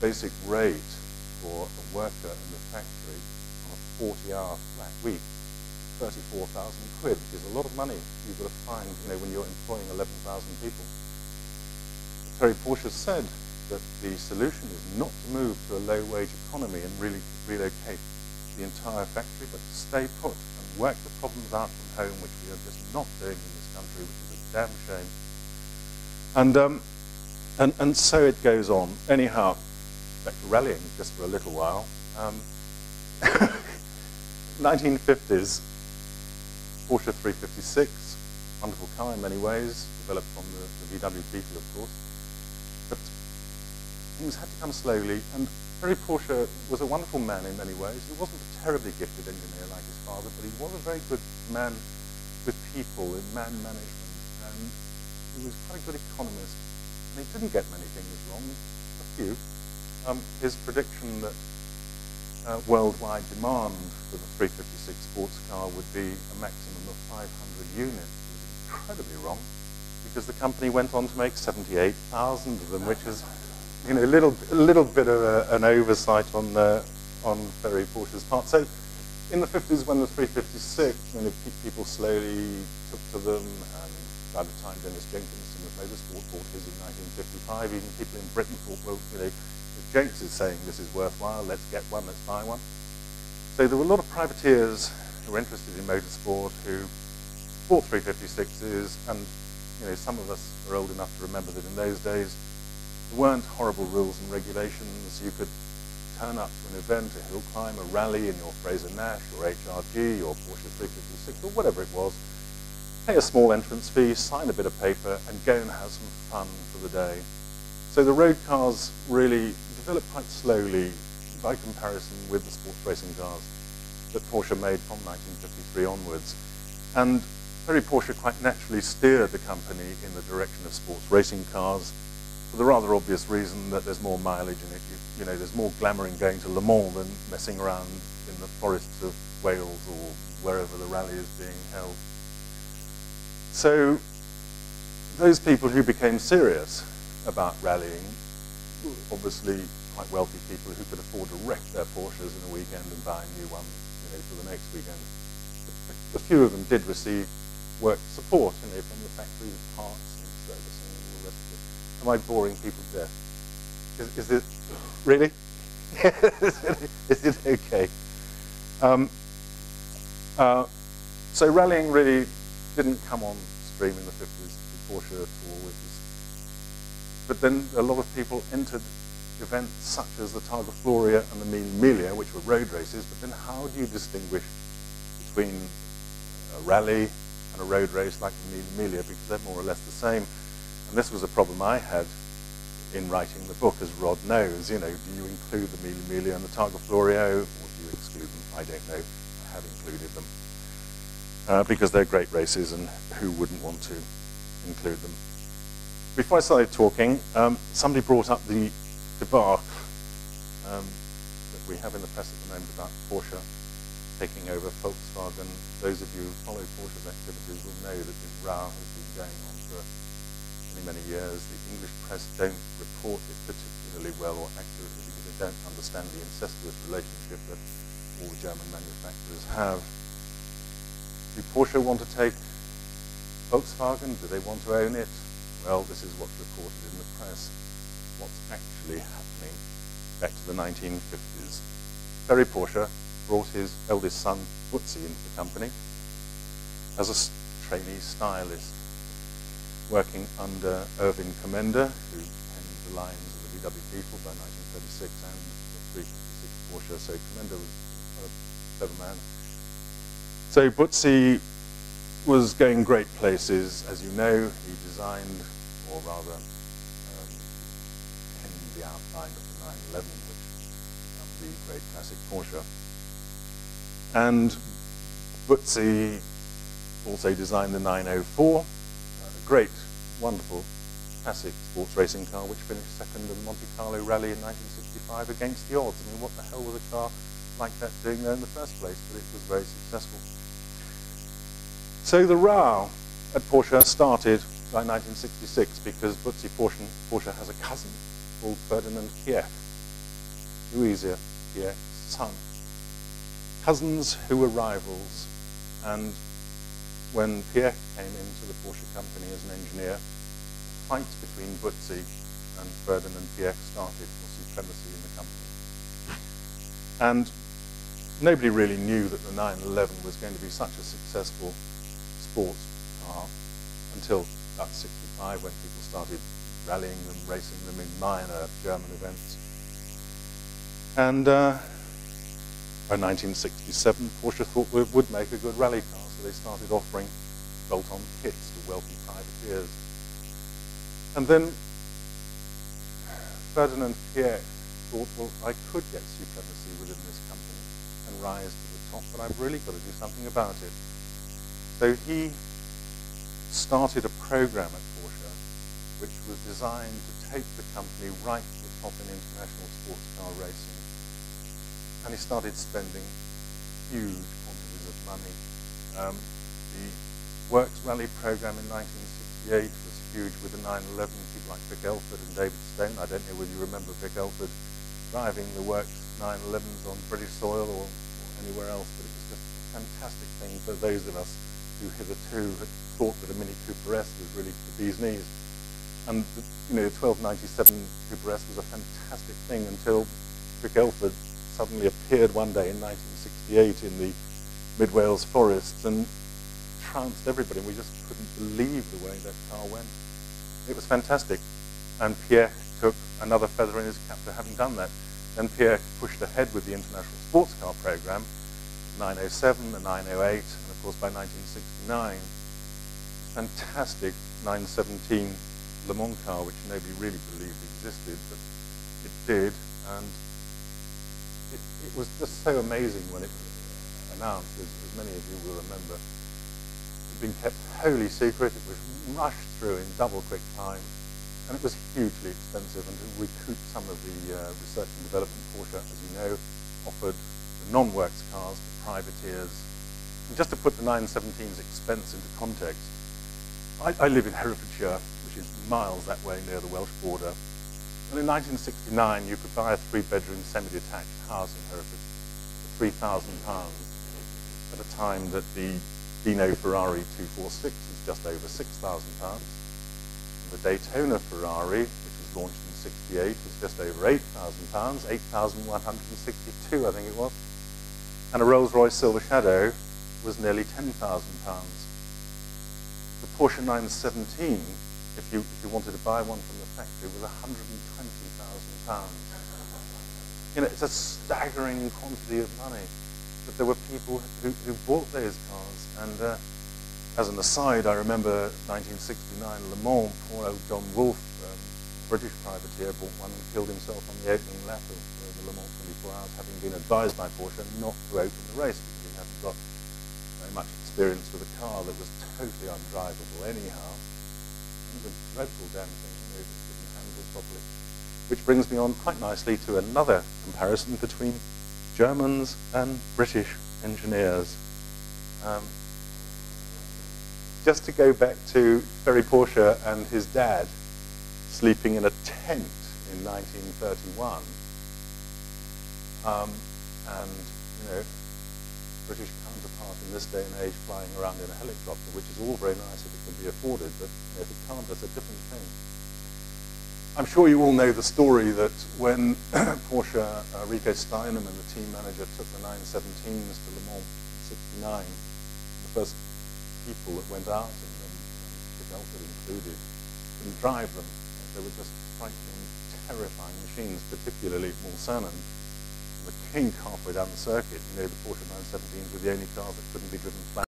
basic rate for a worker in the factory on a 40-hour flat week, 34,000 quid, which is a lot of money you've got to find, when you're employing 11,000 people. Terry Porsche said that the solution is not to move to a low-wage economy and really relocate the entire factory, but to stay put and work the problems out from home, which we are just not doing in this country, which is a damn shame. And so it goes on. Anyhow, back to rallying just for a little while. 1950s, Porsche 356, wonderful car in many ways, developed from the VW Beetle, of course. But things had to come slowly, and Terry Porsche was a wonderful man in many ways. He wasn't a terribly gifted engineer like his father, but he was a very good man with people in man management, and he was quite a good economist. And he didn't get many things wrong, a few. His prediction that worldwide demand for the 356 sports car would be a maximum of 500 units was incredibly wrong, because the company went on to make 78,000 of them, which is a little bit of an oversight on Terry Porsche's part. So in the 50s, when the 356, people slowly took to them, and by the time Dennis Jenkinson of Motorsport bought his in 1955, even people in Britain thought, well, if Jenks is saying this is worthwhile, let's get one, let's buy one. So there were a lot of privateers who were interested in motorsport who bought 356s, and some of us are old enough to remember that in those days there weren't horrible rules and regulations. You could turn up to an event, a hill climb, a rally in your Fraser Nash or HRG or Porsche 356 or whatever it was, pay a small entrance fee, sign a bit of paper, and go and have some fun for the day. So the road cars really developed quite slowly by comparison with the sports racing cars that Porsche made from 1953 onwards. And Terry Porsche quite naturally steered the company in the direction of sports racing cars for the rather obvious reason that there's more mileage in it. There's more glamour in going to Le Mans than messing around in the forests of Wales or wherever the rally is being held. So those people who became serious about rallying, obviously quite wealthy people who could afford to wreck their Porsches in a weekend and buy a new one for the next weekend. A few of them did receive work support from the factory with parts and servicing and all the rest of it. Am I boring people to death? Is it really? Is it okay? So rallying really didn't come on stream in the 50s with Porsche at all. But then a lot of people entered events such as the Targa Floria and the Mille Miglia, which were road races. But then how do you distinguish between a rally and a road race like the Mille Miglia, because they're more or less the same? And this was a problem I had in writing the book, as Rod knows. Do you include the Mille Miglia and the Targa Florio, or do you exclude them? I don't know. I have included them because they're great races, and who wouldn't want to include them? Before I started talking, somebody brought up the debacle that we have in the press at the moment about Porsche taking over Volkswagen. Those of you who follow Porsche's activities will know that this row has been going on for many years. The English press don't report it particularly well or accurately because they don't understand the incestuous relationship that all the German manufacturers have. Do Porsche want to take Volkswagen? Do they want to own it? Well, this is what's reported in the press. What's actually happening back to the 1950s. Terry Porsche brought his eldest son, Butzi, into the company as a trainee stylist, working under Erwin Kommender, who penned the lines of the VW Beetle by 1936 and the 356 Porsche. So Kommender was a clever man. So Butzi was going great places. As you know, he designed, or rather penned the outline of the 911, which is the great classic Porsche. And Butzi also designed the 904, a great, wonderful, classic sports racing car which finished second in the Monte Carlo Rally in 1965 against the odds. I mean, what the hell was a car like that doing there in the first place? But it was very successful. So the row at Porsche started by 1966 because Butzi Porsche has a cousin called Ferdinand Piëch, Louisa Piech's son. Cousins who were rivals, and when Piech came into the Porsche company as an engineer, the fight between Butzi and Ferdinand Piech started for supremacy in the company. And nobody really knew that the 911 was going to be such a successful sports car until about 65, when people started rallying them, racing them in minor German events. And by 1967, Porsche thought we would make a good rally car, so they started offering bolt-on kits to wealthy privateers. And then Ferdinand Piech thought, well, I could get supremacy within this company and rise to the top, but I've really got to do something about it. So he started a program at Porsche which was designed to take the company right to the top in international sports car racing. And he started spending huge quantities of money. The Works Rally program in 1968 was huge with the 911, people like Vic Elford and David Stone. I don't know whether you remember Vic Elford driving the Works 911s on British soil or anywhere else, but it was just a fantastic thing for those of us who hitherto had thought that a Mini Cooper S was really the bee's knees. And the 1297 Cooper S was a fantastic thing until Vic Elford suddenly appeared one day in 1968 in the Mid Wales forests and trounced everybody. We just couldn't believe the way that car went. It was fantastic. And Piech took another feather in his cap for having done that. Then Piech pushed ahead with the International Sports Car Program, 907, the 908, and of course by 1969, fantastic 917 Le Mans car, which nobody really believed existed, but it did. And it was just so amazing when it was announced, as many of you will remember. It had been kept wholly secret. It was rushed through in double quick time, and it was hugely expensive. And to recoup some of the research and development, Porsche, as you know, offered the non-works cars to privateers. And just to put the 917's expense into context, I live in Herefordshire, which is miles that way near the Welsh border. And in 1969, you could buy a 3-bedroom semi-detached house in Hereford for £3,000 at a time that the Dino Ferrari 246 is just over £6,000. The Daytona Ferrari, which was launched in '68, was just over £8,000, 8,162 I think it was. And a Rolls-Royce Silver Shadow was nearly £10,000. The Porsche 917, if you wanted to buy one from the factory, was £120,000. It's a staggering quantity of money. But there were people who bought those cars. And as an aside, I remember 1969 Le Mans, poor old John Wolfe, British privateer, bought one and killed himself on the opening lap of the Le Mans 24 Hours, having been advised by Porsche not to open the race because he hadn't got very much experience with a car that was totally undrivable anyhow. It was a dreadful damn thing, it didn't handle properly. Which brings me on quite nicely to another comparison between Germans and British engineers. Just to go back to Ferry Porsche and his dad sleeping in a tent in 1931, and British counterpart in this day and age flying around in a helicopter, which is all very nice if it can be afforded, but if it can't, that's a different thing. I'm sure you all know the story that when Porsche, Rico Steinem and the team manager took the 917s to Le Mans in '69, the first people that went out in them, the Delta included, couldn't drive them. They were just frightening, terrifying machines, particularly Mulsanne. The kink halfway down the circuit, the Porsche 917s were the only cars that couldn't be driven flat